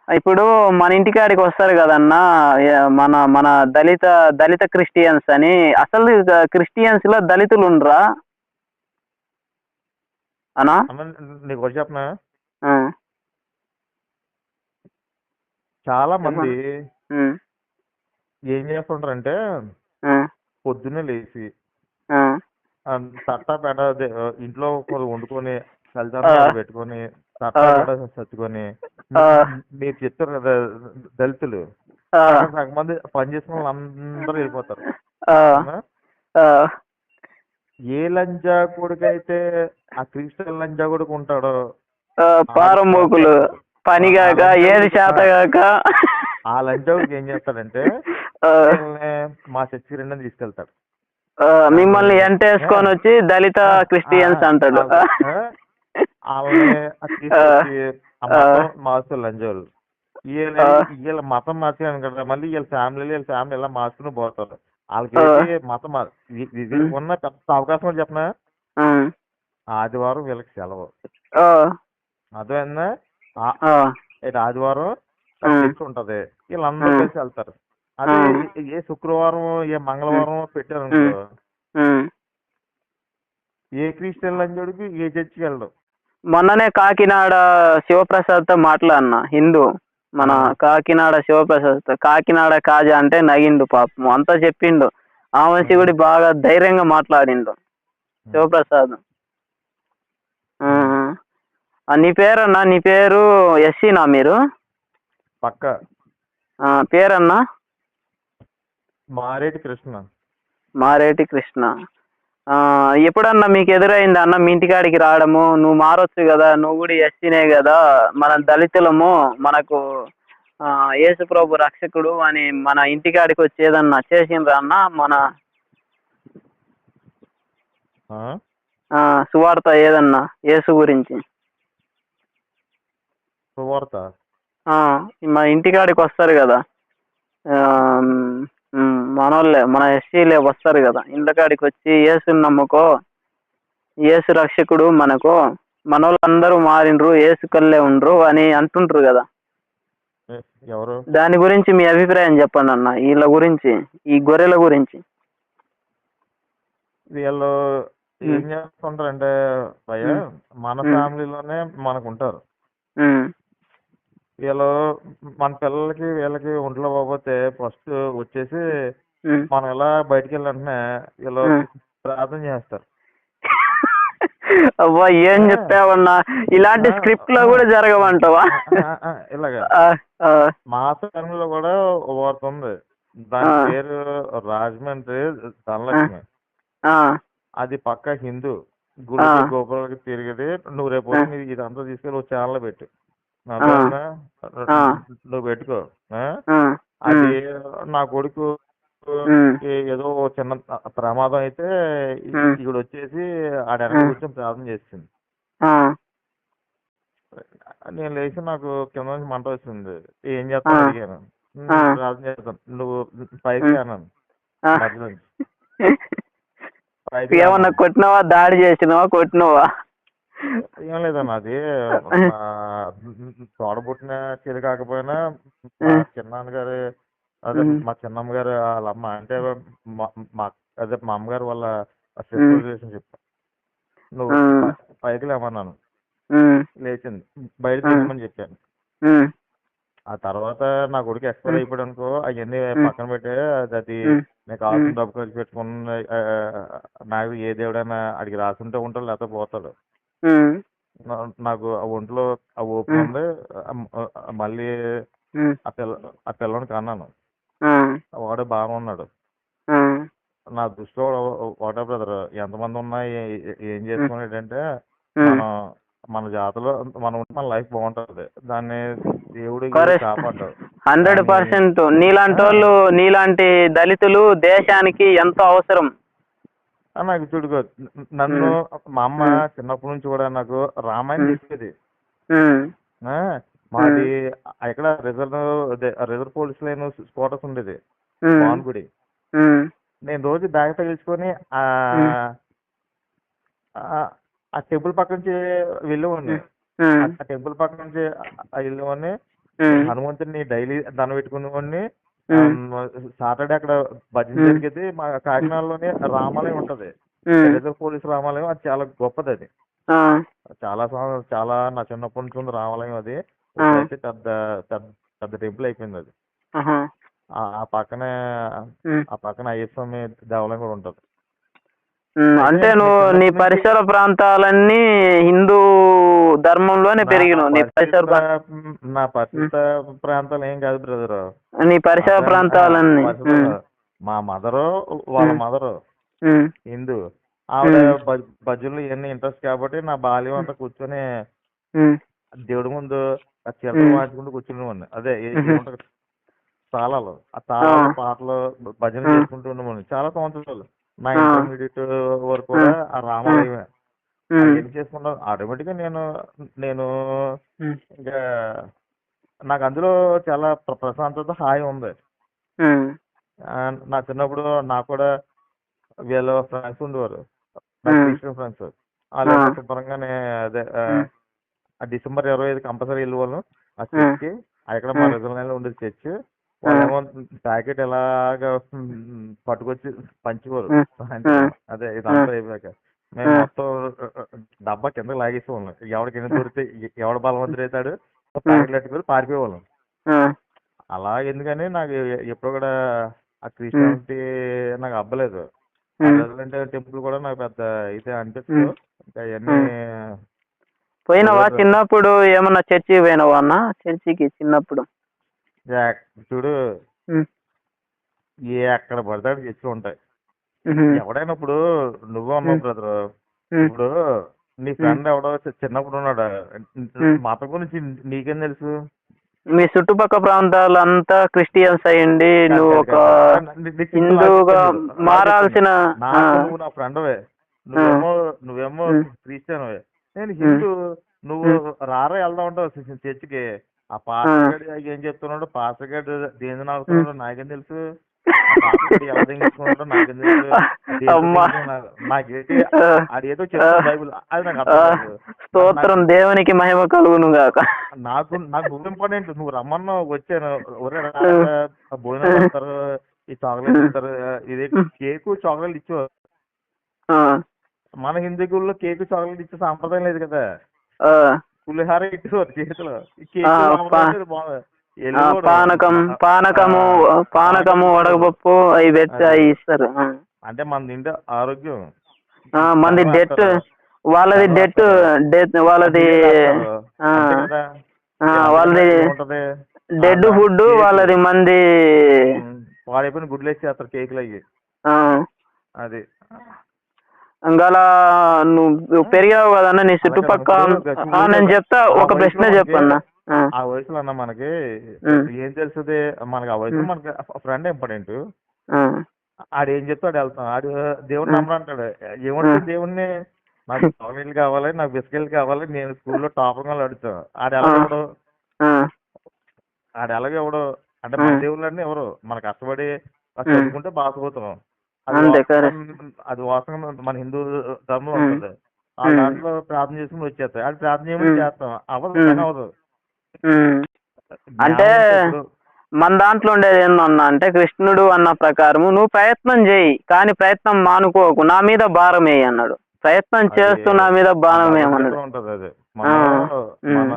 ఇప్పుడు మన ఇంటికాడికి వస్తారు కదన్న. మన మన దళిత దళిత క్రిస్టియన్స్ అని. అసలు క్రిస్టియన్స్ లో దళితులు ఉండరా అనా? అన్న నీకు ఒకటి చెప్పనా, ఆ, చాలా మంది చెప్పండి. ఉమ్, ఏం చేస్తుంటారంటే ఆ, పొద్దున్నే లేచి ఆ, తట్టా పేడ ఇంట్లో వండుకొని ఆ, తల్లిదండ్రులు పెట్టుకొని ఆ, తట్టా పేడ సర్దుకొని ఆ, మీరు చెప్తారు కదా దళితులు ఆ, సగం సగం మంది పని చేసుకున్న వాళ్ళు అందరూ వెళ్ళిపోతారు. ఆ, అవునా? ఆ, ఏ లంజా కొడుకైతే ఆ క్రిస్టియన్ లంజా కొడుకు ఉంటాడో ఆ, ఆడు పారమూకులు చేస్తాడు. ఆ పనిగాక లంజా ఏది కొడుకు చేతగాక. ఆ లంజా కొడుకు ఏం చేస్తాడంటే ఆ, వీళ్ళని మా చర్చి రెండని తీసుకెళ్తాడు. ఆ, కానీ మిమ్మల్ని ఏ, ఎంటేసుకొని వచ్చి దళిత ఆ, ఆ, క్రిస్టియన్స్ అంటాడు. వాళ్ళతో వాళ్ళని ఆ, తీసుకొచ్చి ఆ ఆ, మతం మార్చుతారు లంజోళ్ళు. వీళ్ళ ఆ, వీళ్ళ మతం మార్చాను కదా, మళ్ళీ వీళ్ళ ఫ్యామిలీ ఇలా మార్చుకుని పోతారు. వాళ్ళకి ఆ, ఏంటి మతం ఉమ్, వీళ్ళకి ఉన్న పెద్ద అవకాశం కూడా చెప్పనా, ఉమ్, ఆదివారం వీళ్ళకి సెలవు. ఆ, అర్థమైందా? ఆ, ఆదివారం ఉమ్, చర్చి ఉంటది, వీళ్ళందరూ ఉమ్, కలిసి వెళ్తారు. అదే ఉమ్, ఏ శుక్రవారం ఏ ఉమ్, మంగళవారం పెట్టారనుకో, ఉమ్, ఉమ్. ఏ క్రిస్టియన్ లంజోడికి ఏ చర్చికి వెళ్ళడు. మొన్ననే కాకినాడ శివప్రసాద్తో మాట్లాడినా, హిందూ. మన కాకినాడ శివప్రసాద్ కాకినాడ కాజా అంటే నగిండు పాపం, అంతా చెప్పిండు. ఆ మనిషి కూడా బాగా ధైర్యంగా మాట్లాడిండు శివప్రసాద్. నీ పేరన్నా, నీ పేరు ఎస్సీనా మీరు? పక్క పేరన్నా? మారేటి కృష్ణ. మారేటి కృష్ణ. ఎప్పుడన్నా మీకు ఎదురైందా అన్న మీ ఇంటికాడికి రావడము? నువ్వు మారొచ్చు కదా, నువ్వు కూడా ఎస్సీనే కదా, మన దళితులము, మనకు యేసు ప్రభు రక్షకుడు అని మన ఇంటికాడికి వచ్చి ఏదన్నా చేసిండ్రా అన్న? మన సువార్త ఏదన్నా యేసు గురించి సువార్త మా ఇంటికాడికి వస్తారు కదా, మనోళ్ళే, మన ఎస్సీలే వస్తారు కదా ఇంటికాడికి వచ్చి, యేసుని నమ్ముకో, యేసు రక్షకుడు మనకు, మనోళ్ళందరూ మారిండ్రు, యేసు కల్లే ఉండ్రు అని అంటుండ్రు కదా. ఎవరు? దాని గురించి మీ అభిప్రాయం చెప్పండి అన్న, వీళ్ళ గురించి, ఈ గొర్రెల గురించి. వీళ్ళు ఏం చేస్తుంటారంటే భయ్య, మన ఫ్యామిలీలోనే మనకు ఉంటారు. వీళ్ళు మన పిల్లలకి వీళ్ళకి ఒంట్లో పోతే ఫస్ట్ వచ్చేసి మనం ఇలా బయటికి వెళ్ళంటనే వీళ్ళు ప్రార్థన చేస్తారు. అవ్వా ఏం చెప్పావన్నా, ఇలాంటి స్క్రిప్ట్ లో కూడా జరగమంటావా? ఇలాగా మా ఫ్యామిలీలో కూడా ఒకటి ఉంది, దాని పేరు రాజమండ్రి ధనలక్ష్మి. అది పక్కా హిందూ, గుళ్ళకి గోపురాలకి తిరిగేది. నువ్వు రేపు ఇదంతా తీసుకెళ్ళి ఒక ఛానల్ పెట్టు, నువ్వు పెట్టుకో. అది నా కొడుకు ఏదో చిన్న ప్రమాదం అయితే ఇక్కడ వచ్చేసి ఆడ వెనక కూర్చొని ప్రార్థన చేసింది. నేను లేచి నాకు కింద నుంచి మంట వచ్చింది. ఏం చేస్తాను అడిగాను. ప్రార్థన చేస్తాను, నువ్వు పైకి అన్నాను. మధ్య నుంచి పైకి ఏమన్నా కొట్టినావా, దాడి చేసినావా, కొట్టినావా? ఏం లేదన్న, అది తోడబుట్టిన చెల్లి కాకపోయినా మా చిన్నాన్నగారు, అదే మా చిన్నమ్మ గారు వాళ్ళ అమ్మ, అంటే అదే మా అమ్మగారు వాళ్ళ సిస్టర్ రిలేషన్షిప్. నువ్వు పైకి లేమన్నాను, లేచింది. బయట తీసుకోమని చెప్పాను. ఆ తర్వాత నా కొడుకు ఎక్స్పైర్ అయిపోయాడు అనుకో, అవన్నీ పక్కన పెట్టే, అది నేను కావాల్సిన డబ్బు ఖర్చు పెట్టుకుని నాకు ఏ దేవుడైనా అడిగి రాసుంటే ఉంటాడు, లేకపోతే పోతాడు. నాకు ఆ ఒంట్లో ఆ ఓపెన్ ఉంది. మళ్ళీ ఆ పిల్లని కన్నాను, వాడు బాగా ఉన్నాడు. నా దృష్టిలో ఒకటే బ్రదర్, ఎంతమంది ఉన్నా ఏం చేసుకునేటంటే మన జాతలో మన లైఫ్ బాగుంటుంది, దాన్ని దేవుడు కాపాడ్డాడు. 100% నీలాంటి వాళ్ళు, నీలాంటి దళితులు దేశానికి ఎంతో అవసరం. నాకు చూడుకో, నన్ను మా అమ్మ చిన్నప్పటి నుంచి కూడా నాకు రామాయణం చెప్పేది. మాది ఇక్కడ రిజర్వ్ పోలీస్ లైన్ స్క్వార్టర్స్ ఉండేది, భానుగుడి. నేను రోజు బ్యాగ్ తగిలించుకొని ఆ టెంపుల్ పక్క నుంచి వెళ్ళేవాడిని. ఆ టెంపుల్ పక్క నుంచి వెళ్ళేవాడిని. ఉమ్, హనుమంతుడిని డైలీ దండం పెట్టుకునేవాడిని. ఉమ్, సాటర్డే అక్కడ భజన ఉమ్, జరిగేది. మా కాకినాడలోనే రామాలయం ఉంటది, ఉమ్, రిజర్వ్ పోలీస్ రామాలయం. అది చాలా గొప్పది. అది ఆ, చాలా నా చిన్నప్పటి నుంచి ఉంది రామాలయం అది. ఆ, ఇప్పుడైతే పెద్ద పెద్ద పెద్ద టెంపుల్ అయిపోయింది అది. ఆహా, ఆ ఆ పక్కనే ఉమ్, ఆ పక్కన అయ్యప్ప స్వామి దేవాలయం కూడా ఉంటుంది. అయితే అంటే నేను నువ్వు నీ చిన్నప్పటి నుంచి పరిసర ప్రాంతాలన్నీ హిందూ ధర్మంలోనే నా పెరిగినావు. నీ పరిసర నా ఉమ్, పరిసర ప్రాంతాలు ఏం కాదు బ్రదర్. నీ పరిసర అర్థం ప్రాంతాలన్నీ పరిసరాలు మా మదరు, వాళ్ళ ఉమ్, మదరు ఉమ్, హిందూ. ఆవిడ ఉమ్, భజనలు ఇవన్నీ ఇంట్రెస్ట్ కాబట్టి నా బాల్యం అంతా కూర్చొని ఉమ్, దేవుడి ముందు ఆ చిరతలు ఉమ్, వాయించుకుంటూ కూర్చునేవాడిని. అదే ఉమ్, ఏమంటారు, తాళాలు. ఆ ఆ, తాళాలు పాటలు భజన ఆ, చేసుకుంటూ ఉండేవాడిని చాలా సంవత్సరాలు. నా ఆ, ఇంటర్మీడియట్ వరకు ఆ, కూడా ఆ ఆ, రామాలయమే. ఉమ్, అవన్నీ చేసుకుంటాను ఆటోమేటిక్గా. నేను ఉమ్, ఇంకా నాకు అందులో చాలా ప్రశాంతత, హాయి ఉంది. ఉమ్, ఆ, నా చిన్నప్పుడు నాకు కూడా వీళ్ళ ఫ్రెండ్స్ ఉండేవారు, నా ఉమ్, క్రిస్టియన్ ఫ్రెండ్స్. వాళ్ళు ఆ, ఏమో శుభ్రంగానే అదే ఉమ్, ఆ డిసెంబర్ 25 కంపల్సరీ వెళ్ళేవాళ్ళం ఆ ఉమ్, చర్చ్కి. అక్కడ మా ఉమ్, రిజర్వ్ ఉండేది చర్చ్. ఉమ్, వాళ్ళేమో ప్యాకెట్ ఎలాగా పట్టుకొచ్చి పంచేవారు ఉమ్, సాయంత్రం. ఉమ్, అదే ఉమ్, ఇదంతా అయిపోయాక మేము ఉమ్, మొత్తం డబ్బా కింద లాగేసేవాళ్ళం. ఎవడికి ఎన్ని దొరికితే ఎవడ బలవంతుడు అవుతాడు ఉమ్, ప్యాకెట్లు పెట్టుకొని పారిపోయేవాళ్ళం. ఉమ్, అలా ఎందుకని నాకు ఎప్పుడు కూడా ఆ ఉమ్, క్రిస్టియానిటీ నాకు అబ్బలేదు. ఆ ఉమ్, రెసిడెంట్ టెంపుల్ కూడా నాకు పెద్ద ఇదే అనిపించదు. ఉమ్, ఇంకా అవన్నీ ఉమ్. పోయినావా కుదరదు. చిన్నప్పుడు ఏమన్నా చర్చికి పోయినావా అన్న? చర్చికి చిన్నప్పుడు చూడు, ఉమ్, ఎక్కడ పడతాడు చర్చలు ఉంటాయి. ఉమ్, ఎవడైనా ఇప్పుడు నువ్వు ఉన్నావు ఉమ్, బ్రదర్. ఉమ్, ఇప్పుడు నీ ఉమ్, ఫ్రెండ్ ఎవడో చిన్నప్పుడు ఉన్నాడు, ఉమ్. మతం గురించి నీకేం తెలుసు? మీ చుట్టుపక్కల ప్రాంతాలంతా క్రిస్టియన్స్ అయ్యండి, కాదు నువ్వు కాదు ఒక కాదు నీకు సింపుల్ లా హిందువుగా చెప్తాను చూడు, లా చెప్తాను. మారాల్సిన ఆ, నాకు నువ్వు నా ఫ్రెండ్వే. ఆ, నువ్వేమో ఉమ్, క్రిస్టియన్వే, నేను ఉమ్, హిందూ. నువ్వు ఉమ్, రారా వెళ్దాం ఉంటావు చర్చికి. ఆ ఆ, పాస్టర్ గడు ఏం చెప్తున్నాడు, పాస్టర్ గడు దేని ఉమ్. నడుస్తున్నాడో నాకేం తెలుసు. ఆ పాస్టర్ గడు ఎలా తెగించుకున్నాడో నాకేం తెలుసు. దేంతో అమ్మా, తెగించుకున్నా నాకేంటి. ఆ, ఆడేదో ఆ, చెప్తాడు బైబిల్, అది నాకు ఆ, అర్థం కాదు. అది నాకు స్తోత్రం, దేవునికి మహిమ కలుగును గాక. నాకు నాకు నువ్వు ఇంపార్టెంట్. నువ్వు రమ్మన్నావు, వచ్చాను. ఒరే రా, ఆ, అక్కడ భోజనాలు ఆ, పెడతారు, ఈ చాక్లెట్లు ఇస్తారు. ఇది కేకు చాక్లెట్ ఇచ్చు. ఆ, మన హిందూ గుళ్ళో కేకు చాక్లెట్ ఇచ్చే సాంప్రదాయం లేదు కదా. ఆ, పులిహార ఇచ్చేవారు చేతిలో. ఈ ఆ, కేకు పా లోపల బాగా వెళ్ళిపోవడం. పానకం, ఆ, పానకం పానకము ఇచ్చేవారు. వడగపప్పు అవి పెట్టి అది అవి ఇస్తారు. ఆ. అంటే మన తింటే ఆరోగ్యం. మంది బెల్లం డెత్, వేస్తారు, వాళ్ళది బెల్లం డెత్, వేస్తారు, వాళ్ళది బియ్యం వేస్తారు. ఆ, అంతే కదా. ఆ, అంతకన్నా వాళ్ళది ఏముంటది. డెడ్ ఫుడ్, కేకు వాళ్ళది మంది. వాడైపోయిన గుడ్లు వేసి చేస్తారు కేకులు అయ్యి. ఆ, అది ఇంకలా నువ్వు పెరిగావు కదన్న నీ అలా కదా. ఇప్పుడు చుట్టుపక్కల. చూడు, నేను చెప్తా, ఆ ఒక వయసులో ప్రశ్న మనకి, చెప్పన్నా. ఆ, ఆ వయసులో అన్న మనకి ఉమ్, ఏం తెలుస్తుంది. మనకి ఆ వయసులో ఉమ్, మనకి ఫ్రెండ్ ఇంపార్టెంట్. ఆ, ఆడు ఏం చెప్తాడు వెళ్తాం. ఆడు దేవుడిని ఉమ్, నమ్మరంటాడు. ఉమ్, ఏమంటుంది దేవుడిని? నాకు చాక్లెట్లు కావాలి, నాకు బిస్కెట్లు కావాలి, నేను స్కూల్లో టాపర్గా అడుగుతాను. ఆడు ఆ, ఎలాగెవడు? ఆ, ఆడు ఎలాగెవడు అంటే ఆ, మన దేవుళ్ళన్నీ ఎవరు? మన కష్టపడి ఉమ్. చదువుకుంటే బాసపోతున్నాం. అది అంతే వాస్తవం. కరెక్ట్. అది వాస్తవం మన హిందూ ధర్మం ఉమ్, ఉంటుంది. ఆ ఉమ్, దాంట్లో ప్రార్థన చేసుకుని వచ్చేస్తాయి. అది ప్రార్థన చేయమని ఉమ్, చేస్తాం, అవ్వదు, ఉమ్, పని అవ్వదు. ఉమ్. అంటే జ్ఞానం ఉంటే ఇప్పుడు మన దాంట్లో ఉండేది ఏందన్నా అంటే, కృష్ణుడు అన్న ప్రకారము నువ్వు ప్రయత్నం చేయి, కానీ ప్రయత్నం మానుకోకు, నా మీద భారం వేయి అన్నాడు. ప్రయత్నం అది చేస్తూ నా మీద భారం వేయమన్నాడు. భగవద్గీతలో ఉంటది. అది ఆ, మనం ఉమ్, మన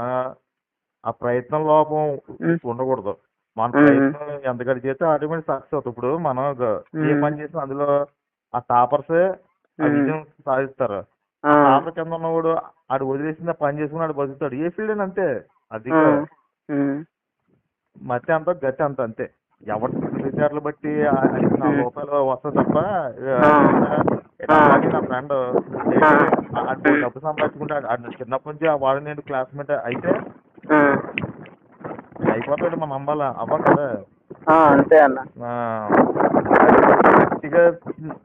ఆ ప్రయత్నం లోపం ఉమ్, ఉండకూడదు. మన ఉమ్, ప్రయత్నం ఎంత గడి చేస్తే ఆటోమేటిక్ సక్సెస్ అవుతుంది. ఇప్పుడు మనం ఏ ఉమ్, పని చేసినా అందులో ఆ టాపర్సే ఆ ఉమ్, విజయం సాధిస్తారు. ఆ, ఆ టాపర్ కింద ఉన్నవాడు ఆడు వదిలేసిన పని చేసుకుని ఆడు బతుకుతాడు. ఏ ఫీల్డ్ అయినా అంతే. ఆ, అదిగా ఉమ్, మతి అంత గతి అంత అంతే. ఎవరి తెలివితేటలు బట్టి ఐదు నాలుగు ఉమ్, రూపాయలు వస్తుంది తప్ప ఆ, ఇప్పుడు ఆ, అంబానీ నా ఫ్రెండ్ ఆ, ఏంటి, ఆడు డబ్బు సంపాదించుకుంటే ఆడు చిన్నప్పటి నుంచి వాడు నేను క్లాస్మేట్ అయితే ఆ, అయిపోతాడు. మనం అవ్వం కదా. అంతే అన్న. ఆ, గట్టిగా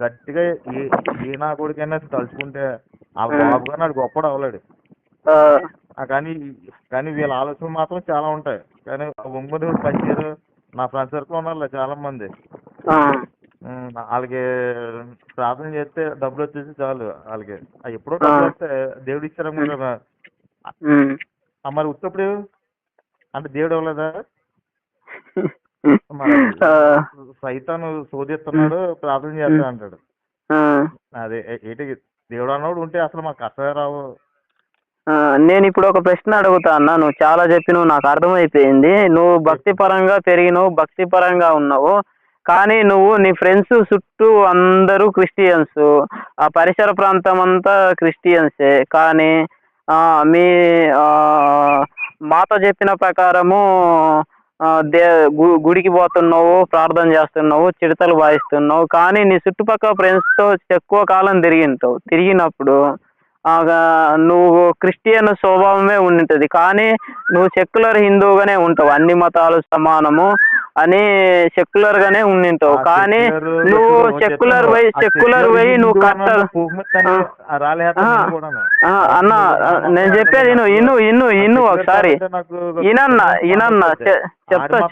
గట్టిగా ఏ ఏ నా కొడుకైనా తలుచుకుంటే ఆ ఉమ్, బాబు గారు నాడు గొప్పడు అవ్వలేడు. ఆ, కానీ కానీ వీళ్ళ ఆలోచనలు మాత్రం చాలా ఉంటాయి. కానీ ఒంగుని పనిచేయరు. నా ఫ్రెండ్ సర్కిల్ ఉన్నారు చాలా మంది. ఆ, వాళ్ళకి ప్రార్థన చేస్తే డబ్బులు వచ్చేసి చాలు. వాళ్ళకి ఎప్పుడో ఆ, డబ్బులు వస్తే దేవుడు ఉమ్, ఇచ్చారనుకుంటారు. ఉమ్, మరి ఉత్తప్పుడు అంటే దేవుడు ఇవ్వలేదా? మరి ఆ, సైతాను శోధిస్తున్నాడు, ప్రార్థన చేస్తా అంటాడు. ఆ, అదే ఏంటి దేవుడు అన్నోడు ఉంటే అసలు మాకు కష్టమే రావు. ఆ, నేను ఇప్పుడు ఒక ప్రశ్న అడుగుతా అన్న. నువ్వు చాలా చెప్పినావు, నాకు అర్థమైపోయింది. నువ్వు భక్తి పరంగా పెరిగినావు, భక్తి పరంగా ఉన్నావు. కానీ నువ్వు నీ ఫ్రెండ్స్ చుట్టూ అందరూ క్రిస్టియన్స్, ఆ పరిసర ప్రాంతం అంతా క్రిస్టియన్సే. కానీ మీ ఆ, మాత చెప్పిన ప్రకారము ఆ, దే గుడికి పోతున్నావు, ప్రార్థన చేస్తున్నావు, చిడతలు వాయిస్తున్నావు. కానీ నీ చుట్టుపక్కల ఫ్రెండ్స్తో ఎక్కువ కాలం తిరిగినప్పుడు నువ్వు క్రిస్టియన్ స్వభావమే ఉంటుంది. కానీ నువ్వు సెక్యులర్ హిందువుగానే ఉంటావు, అన్ని మతాలు సమానము అని సెక్యులర్గానే ఉండింటావు. కానీ నువ్వు సెక్యులర్ వై నువ్వు కట్టర్ అన్న. నేను చెప్పేది ఇను ఒకసారి ఇనన్నా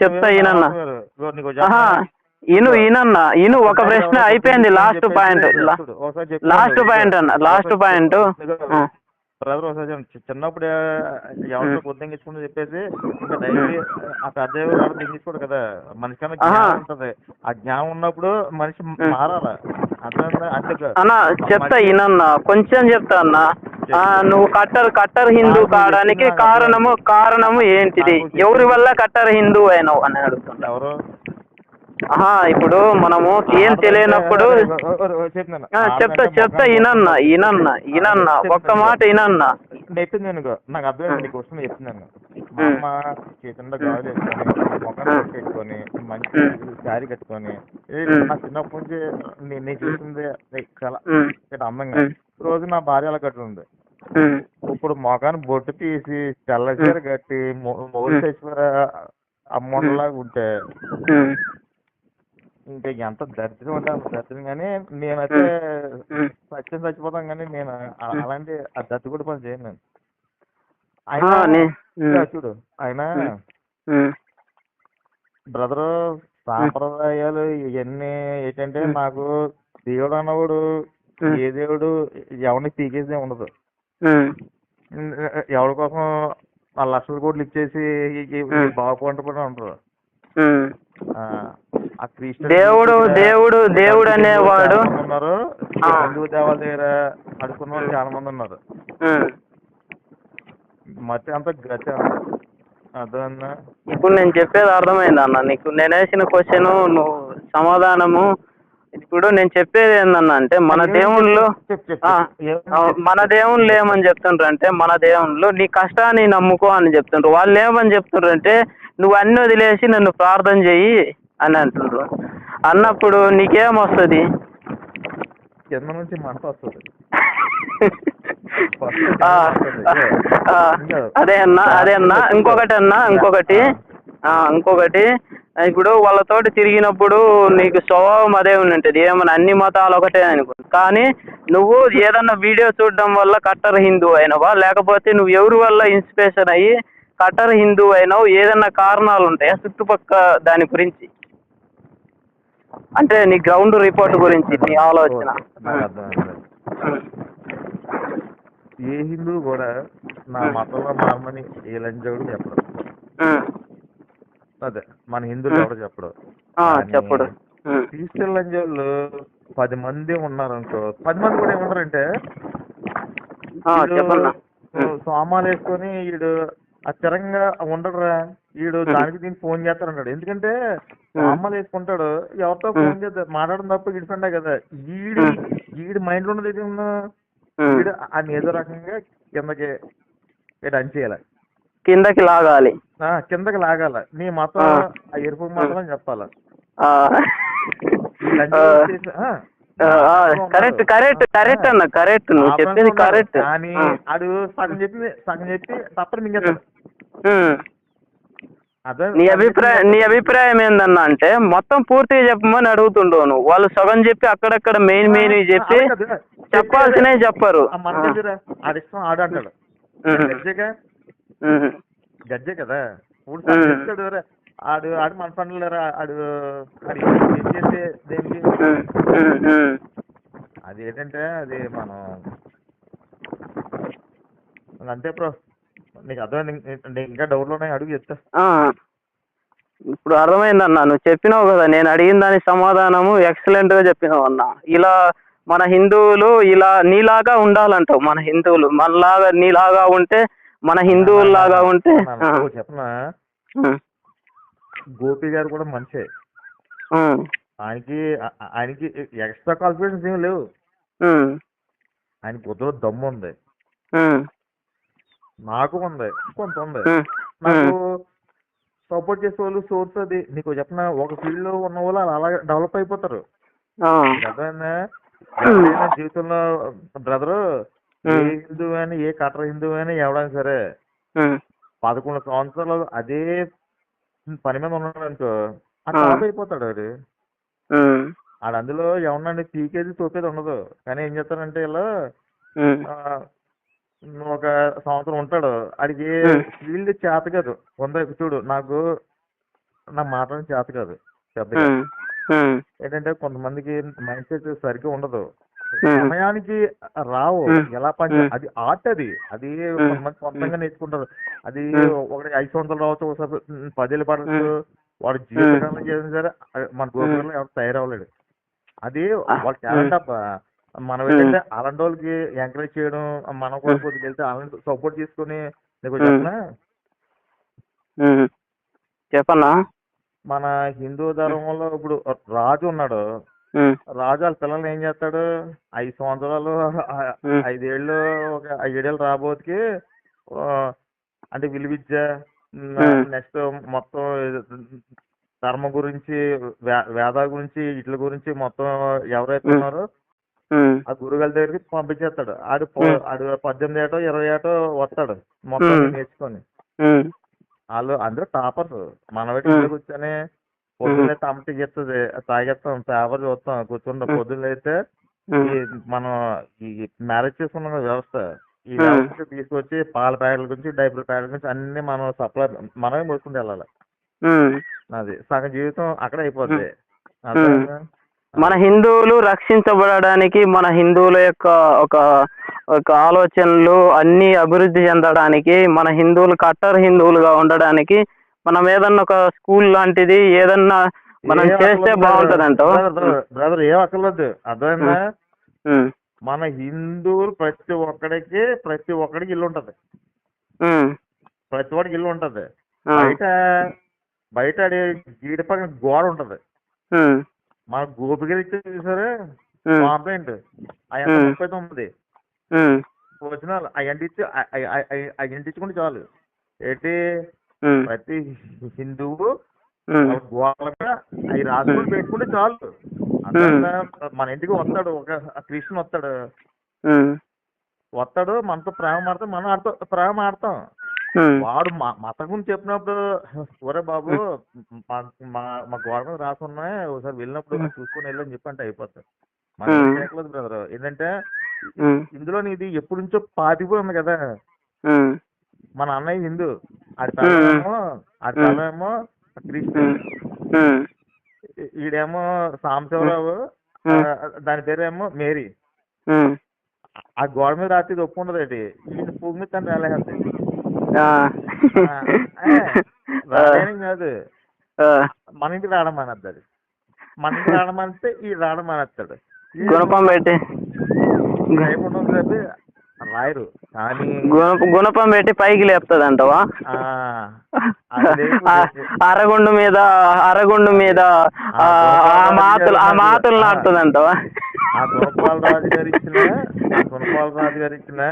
చెప్తా ఇనన్నా. ఇను ఒక ప్రశ్న అయిపోయింది. లాస్ట్ పాయింట్ బ్రదర్ ఒకసారి చిన్నప్పుడు ఎవరితో పొద్దుంగించుకుంటూ చెప్పేసి ఇంకా డైలీ ఆ పెద్ద తెంగించుకోడు కదా. మనిషి కన్నా జ్ఞానం ఉంటది. ఆ జ్ఞానం ఉన్నప్పుడు మనిషి మారాల. అన్న చెప్తా ఇనన్నా, కొంచెం చెప్తా అన్న. నువ్వు కట్టర్ హిందూ కావడానికి కారణము ఏంటిది? ఎవరి వల్ల కట్టర్ హిందూ అయినావు అని అడుగుతున్నా. ఎవరు? ఇప్పుడు మనము ఏం తెలియనప్పుడు చెప్తా ఇనన్నా ఒక్క మాట ఇనన్నా. చెప్పింది నాకు అర్థమైంది. నీ క్వశ్చన్ చెప్తున్నాను. మా అమ్మ చేతుల్లో గాజులు వేసుకొని, మొక్కలు పెట్టుకొని, మంచి శారీ కట్టుకొని, నా చిన్నప్పటి నుంచి నేను చూసింది చాలా అందంగా. రోజు నా భార్య అలా కట్టుకుంది. ఇప్పుడు మొఖాన్ని బొట్టు తీసి తెల్ల చీర కట్టి మౌలికేశ్వర అమ్మలాగా ఉంటే ఇంకా ఎంత దరిద్రం అంటే అంత దరిద్రం. కానీ నేనైతే చచ్చిపోతాం. కానీ నేను అలాంటి ఆ దత్తు కూడా పని చేయను నేను. ఆయన చూడు, ఆయన బ్రదరు సాంప్రదాయాలు ఇవన్నీ ఏంటంటే, నాకు దేవుడు అన్నవాడు ఏ దేవుడు ఎవరిని పీకేసే ఉండదు. ఎవరి కోసం ఆ లక్షల కోట్లు ఇచ్చేసి బాగుపడి ఉంటారు. దేవుడు అనేవాడు ఉన్నారు. హిందూ దేవాల దగ్గర అడుకున్న వాళ్ళు చాలా మంది ఉన్నారు. మతి అంత గతి అంత అర్థమైందా? ఇప్పుడు నేను చెప్పేది అర్థమైంది అన్న నీకు? నేను వేసిన క్వశ్చన్ నువ్వు సమాధానము. ఇప్పుడు నేను చెప్పేది ఏందన్నా అంటే, మన దేవుళ్ళు ఏమని చెప్తుండ్రు అంటే, మన దేవుళ్ళు నీ కష్టాన్ని నమ్ముకో అని చెప్తుండ్రు. వాళ్ళు ఏమని చెప్తుండ్రు అంటే, నువ్వు అన్ని వదిలేసి నన్ను ప్రార్థన చెయ్యి అని అంటుండ్రు. అన్నప్పుడు నీకేమొస్తుంది? కింద నుంచి మంట వస్తుంది. అదే అన్నా ఇంకొకటి ఇప్పుడు వాళ్ళతోటి తిరిగినప్పుడు నీకు స్వభావం అదే ఉంటుంది, ఏమన్నా అన్ని మతాలు ఒకటే అనుకో. కానీ నువ్వు ఏదన్నా వీడియో చూడడం వల్ల కట్టర్ హిందూ అయినవా, లేకపోతే నువ్వు ఎవరి వల్ల ఇన్స్పిరేషన్ అయ్యి కట్టర్ హిందూ అయినావు? ఏదన్నా కారణాలు ఉంటాయా చుట్టుపక్కల దాని గురించి? అంటే నీ గ్రౌండ్ రిపోర్ట్ గురించి నీ ఆలోచన. ఏ హిందూ కూడా నా మతంలో మారమని ఏ లంజోడు చెప్పడు. అదే మన హిందువులు ఎవరు చెప్పడు. క్రిస్టియన్ లంజోళ్ళు 10 మంది ఉన్నారనుకో, 10 మంది కూడా ఏమంటారంటే, సోమాలు వేసుకొని వీడు అచ్చరంగా ఉండడురా, వీడు దానికి దీనికి ఫోన్ చేస్తారంటాడు. ఎందుకంటే సోమాలు వేసుకుంటాడు, ఎవరితో ఫోన్ చేస్తారు, మాట్లాడడం తప్ప గిడిపండే కదా. వీడి మైండ్ లో ఉన్నది ఏది ఉన్నా వీడు అని ఏదో రకంగా కిందకి చేయాలి, కిందకి లాగాల. నీ మతం ఆ ఎరుపు మతం అని చెప్పాలి. కరెక్ట్ నువ్వు చెప్పింది కరెక్ట్. కానీ ఆడు సగం చెప్పి తప్పని మింగేస్తాడు. నీ అభిప్రాయం ఏందన్నా అంటే, మొత్తం పూర్తిగా చెప్పమని అడుగుతుండవు నువ్వు. వాళ్ళు సగం చెప్పి అక్కడక్కడ మెయిన్ చెప్పి చెప్పాల్సినవి చెప్పరు. మన దగ్గర ఆడిష్టం ఆడు అంటాడు, గజ్జే కదా. ఇప్పుడు చెప్తాడు, ఆడు మన పనులు లేరా, ఆడు చేసే దేనికి. అది ఏంటంటే అది మనం అంతే బ్రో. నీకు అర్థమైంది ఇంకా డౌట్లు ఉన్నాయి అడుగు చెప్తా. ఆ, ఇప్పుడు అర్థమైందన్న, నువ్వు చెప్పినావు కదా, నేను అడిగిన దానికి సమాధానము ఎక్సలెంట్గా చెప్పినావు అన్న. ఇలా మన హిందువులు ఇలా నీలాగా ఉండాలంటావు. మన హిందువులు మనలాగా నీలాగా ఉంటే, మన హిందువుల్లాగా ఉంటే. చెప్పనా, గోపి గారు కూడా మంచే. ఆయనకి ఆయనకి ఎక్స్ట్రా క్వాలిఫికేషన్స్ ఏమి లేవు. ఆయన బుద్ధలో దమ్ము ఉంది, నాకు ఉంది, కొంత ఉంది. నాకు సపోర్ట్ చేసే వాళ్ళు సోర్స్ అది. నీకు చెప్పిన ఒక ఫీల్డ్ లో ఉన్న వాళ్ళు అలాగే డెవలప్ అయిపోతారు. అర్థమైందా? ఎవరైనా జీవితంలో బ్రదరు, ఏ హిందువు అని, ఏ కట్టర్ హిందువు అని ఎవడైనా సరే 11 సంవత్సరాలు అదే పని మీద ఉన్నాడు అనుకో, ఆ టాప్ అయిపోతాడు ఆడు. ఆడు అందులో ఏమన్నా పీకేది తోపేది ఉండదు. కానీ ఏం చేస్తారంటే ఇలా ఒక సంవత్సరం ఉంటాడు, ఆడికి ఫీల్డ్ చేత కాదు. చూడు, నాకు నా మాట్లాడడం చేత కాదు పెద్దగా. ఏంటంటే కొంతమందికి మైండ్ సెట్ సరిగ్గా ఉండదు, సమయానికి రావు. ఎలా పని అది ఆర్ట్, అది కొంతమంది సొంతంగా నేర్చుకుంటారు. అది ఒకటి 5 సంవత్సరాలు రావచ్చు, ఒకసారి 10 ఏళ్ళు పడవచ్చు. వాడు జీవితకాలం చేసిన సరే మన గోపురంలో ఎవరు తయారవ్వలేడు. అది వాళ్ళ టాలెంట్ అప్ప. మనం ఏంటంటే అలాంటి వాళ్ళకి ఎంకరేజ్ చేయడం, మనం కూడా కొద్దిగా వెళ్తే అలాంటి సపోర్ట్ చేసుకుని. నీకు చెప్పన్నా, మన హిందూ ధర్మంలో ఇప్పుడు రాజు ఉన్నాడు. రాజు వాళ్ళ పిల్లల్ని ఏం చేస్తాడు, 5 సంవత్సరాలు 5 ఏళ్ళు ఒక 5 ఏళ్ళు రాబోతుకి అంటే విలువిద్య, నెక్స్ట్ మొత్తం ధర్మం గురించి, వేదాల గురించి, ఇట్ల గురించి మొత్తం ఎవరైతే ఉన్నారో ఆ గురువుల దగ్గరికి పంపించేస్తాడు. ఆడు 18 ఏటో 20 ఏటో వస్తాడు మొత్తం నేర్చుకొని. వాళ్ళు అందరూ టాపర్స్. మన ఇంటికి కూర్చొని పొద్దున్న టమటి చేస్తుంది, తాగేస్తాం, పేపర్ చూస్తాం, కూర్చుంటాం. పొద్దున్న అయితే మనం ఈ మ్యారేజ్ చేసుకున్న వ్యవస్థ, ఈ వ్యవస్థ తీసుకొచ్చి పాల ప్యాకెట్ల గురించి, డైపర్ ప్యాకెట్ల గురించి అన్ని మనం సప్లై మనమే మోసుకుంటూ వెళ్ళాలి. అది సగం జీవితం అక్కడే అయిపోద్ది. మన హిందువులు రక్షించబడడానికి, మన హిందువుల యొక్క ఒక ఆలోచనలు అన్ని అభివృద్ధి చెందడానికి, మన హిందువులు కట్టర్ హిందువులుగా ఉండడానికి మనం ఏదన్నా ఒక స్కూల్ లాంటిది ఏదన్నా మనం చేస్తే బాగుంటది అంటావు. బ్రదర్ ఏం అక్కర్లేదు, అర్థమైందా? మన హిందువులు ప్రతి ఒక్కడికి ఇల్లు ఉంటది. ప్రతి ఒక్కడికి ఇల్లు ఉంటది. బయట గీడి పక్కన గోడ ఉంటది. మన గోపికలు ఇచ్చేది చూసారా కాంప్లైంట్, అయ్యంత 39 వచ్చినాలు అయ్యంటించుకుంటే చాలు. ఏంటి, ప్రతి హిందువు గోడగా అవి రాసుకొని పెట్టుకుంటే చాలు. మన ఇంటికి వస్తాడు ఒక క్రిస్టియన్ వస్తాడు, మనతో ప్రేమ మాడతాం, మనం ప్రేమ ఆడతాం. వాడు మతం గురించి చెప్పినప్పుడు, ఒరే బాబు మా గోడ మీద రాసున్నాయి, ఒకసారి వెళ్ళినప్పుడు చూసుకొని వెళ్ళని చెప్పి అంటే అయిపోతుంది. మనకి బ్రదర్ ఏంటంటే ఇందులో ఇది ఎప్పటి నుంచో పాతిపోయింది కదా. మన అన్నయ్య హిందూ, ఆడి పిల్లమేమో క్రిస్టియన్, ఈడేమో సాంబశివరావు, దాని పేరేమో మేరీ. ఆ గోడ మీద రాత్రి ఒప్పుకుంటది ఏంటి, ఈయన పూగు మీద తను రాలేస్తుంది. కాదు, మన ఇంటికి రావడం మానేస్తాడు. మన ఇంటికి రావడం మానేస్తే ఈ రావడం మానేస్తాడు. రాయరు కానీ గుణపం పెట్టి పైకి లేపుతుంది అంటవా? అరగుండు మీద ఆ మాతులు నాటుతుంది అంటవా? ఆ గుణపాల రాజు గారు ఇచ్చిన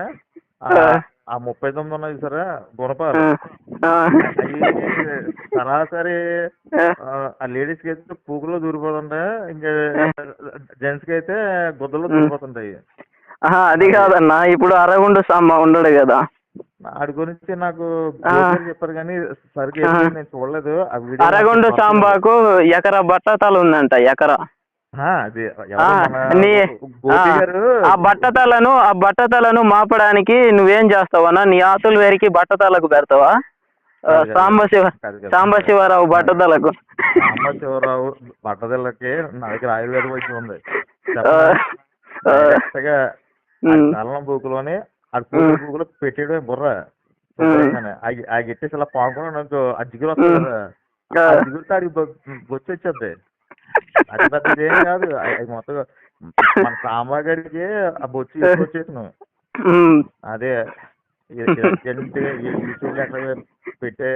ఆ 39 ఉన్నాయి సరే గుణపాలు, అవి సరాసరి ఆ లేడీస్ కి అయితే పూగులో దూరిపోతుంటాయి, ఇంకా జెంట్స్ కి అయితే గుద్దలో దూరిపోతుంటాయి. అది కాదన్నా, ఇప్పుడు అరగుండు సాంబ ఉండడు కదా, వాడి గురించి నాకు చెప్పారు కానీ సరిగ్గా నేను చూడలేదు. అరగుండు సాంబాకు ఎకరా బట్టతలు ఉందంట, ఎకరా. ఆ బట్టతలను మాపడానికి నువ్వేం చేస్తావన్నా? నీ ఆతులు వేరికి బట్టతలకు పెడతావా? సాంబశివరావు బట్టతలకు. సాంబశివరావు బట్టతలకి నా దగ్గర ఆయుర్వేద వైద్యం ఉంది. అల్లం బూకులోని పూకులో పెట్టేయడమే బుర్ర. శుభ్రంగానే ఆ గెట్టేసి ఇలా పాడుకున్నాను అనుకో ఆ జిగురు వస్తుంది కదా ఆ జిగురుతో ఆడికి బొచ్చు వచ్చేది. అది పెద్దది ఏం కాదు, అది మొత్తం మన సాంబార్ గడికి ఆ బొచ్చు ఎక్కువ వచ్చేసినాం. అదే యూట్యూబ్ ఎక్కడ పెట్టే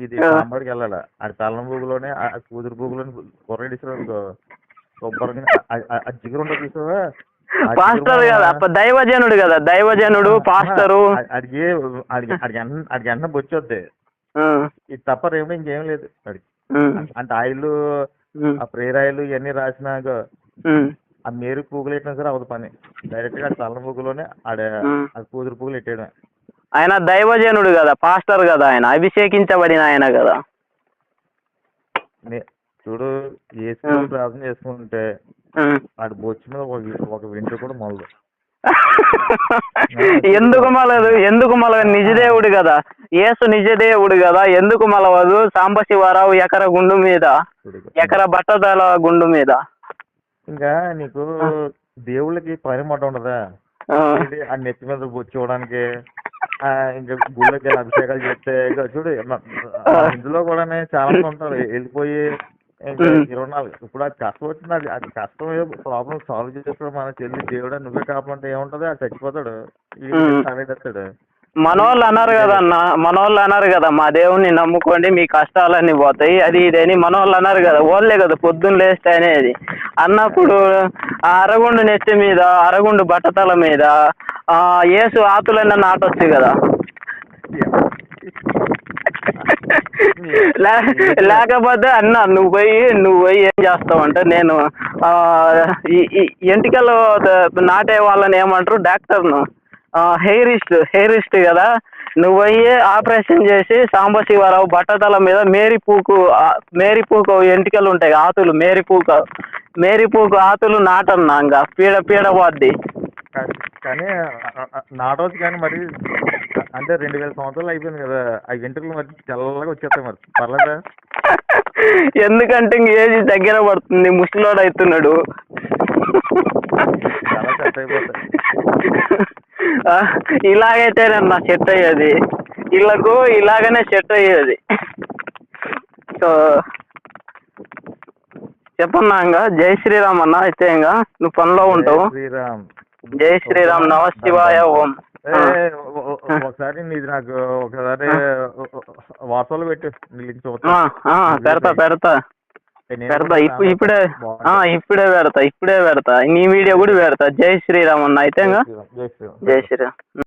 ఇది సాంబార్కి వెళ్ళాలి, అది తల్లం బూగులోనే ఆ కూతురు బూగులోని బొర్రెడిసారు అనుకో శుభ్రంగా ఆ జిగురు ఉంటుంది చూసావా. పాస్టర్ కదా, దైవజనుడు కదా, దైవజనుడు పాస్టరు. అడిగి అన్న బొచ్చొద్ది, ఇది తప్ప రేపు ఇంకేం లేదు అడిగి. అంటే ఆయిల్ ఆ ప్రేయర్ ఆయిల్ ఇవన్నీ రాసినాక ఆ మేరు పువ్వులు పెట్టినా సరే అవదు పని, డైరెక్ట్ గా తల్ల పువ్వులోనే ఆ కూతురు పువ్వులు పెట్టేయడం. ఆయన దైవజనుడు కదా, పాస్టర్ కదా, ఆయన అభిషేకించబడిన ఆయన కదా. చూడు ఏసు ప్రార్థన చేసుకుంటే వాడి బొచ్చు మీద ఒక వెంట్రుక కూడా మొలదు. ఎందుకు మలదు? ఎందుకు మలదు? నిజదేవుడు కదా, యేసు నిజదేవుడు కదా, ఎందుకు మలవదు? సాంబశివరావు ఎకర గుండు మీద, ఎకర బట్టతల గుండు మీద. ఇంకా నీకు దేవుళ్ళకి పని మాట ఉండదా? ఆ నెత్తి మీద బొచ్చు ఇవ్వడానికి, ఇంకా గుళ్ళకి అభిషేకాలు చేస్తే ఇంకా చూడు ఇందులో కూడా చాలా మంది ఉంటారు వెళ్ళిపోయి ఇంకా 24. ఇప్పుడు అది కష్టం వచ్చింది, అది కష్టం ప్రాబ్లం సాల్వ్ చేసుకోవడం మన చెల్లి దేవుడు నువ్వే కాపాలంటే ఏముంటది, అది చచ్చిపోతాడు తగడేస్తాడు. మనోళ్ళు అన్నారు కదా అన్న, మనోళ్ళు అన్నారు కదా మా దేవుణ్ణి నమ్ముకోండి మీ కష్టాలన్నీ పోతాయి అది ఇదని మనోళ్ళు అన్నారు కదా, ఓళ్ళే కదా పొద్దున్న లేస్తే అనేది అన్నప్పుడు ఆ అరగుండు నెత్తి మీద, అరగుండు బట్టతల మీద యేసు ఆతులన్నా నాటొచ్చు కదా. లేకపోతే అన్న నువ్వు పోయి ఏం చేస్తావు అంటే, నేను ఎంటికలు నాటే వాళ్ళని ఏమంటారు డాక్టర్ను, హెయిరిస్ట్ కదా, నువ్వు పోయి ఆపరేషన్ చేసి సాంబశివరావు బట్టతల మీద మేరీపూకు ఎంటికలు ఉంటాయి ఆతులు, మేరీపూకు ఆతులు నాటన్నా ఇంకా పీడ పోద్ది. కానీ నాటవచ్చు కానీ మరి అంటే 2000 సంవత్సరాలు అయిపోయింది కదా, ఆ వెంట్రుకలు మరి తెల్లగా వచ్చేస్తాయి, మరి పర్లేదా? ఎందుకంటే ఇంక ఏజ్ దగ్గర పడుతుంది, ముసలోడు అవుతున్నాడు. చాలా సెట్ అయిపోతాయి. ఇలాగైతేనన్నా సెట్ అయ్యేది, వీళ్ళకు ఇలాగనే సెట్ అయ్యేది. సో చెప్పన్నా ఇంకా జై శ్రీరామ్ అన్న. అయితే ఇంకా నువ్వు పనిలో ఉంటావు. శ్రీరామ్, జై శ్రీరామ్, నమశివాయ ఓం. ఒకసారి నీది నాకు ఒకసారి వాట్సాప్ లో పెట్టు, పెడతా ఇప్పుడే పెడతా నీ వీడియో కూడా పెడతా. జై శ్రీరామ్ అన్న. అయితే ఇంకా జై శ్రీరామ్.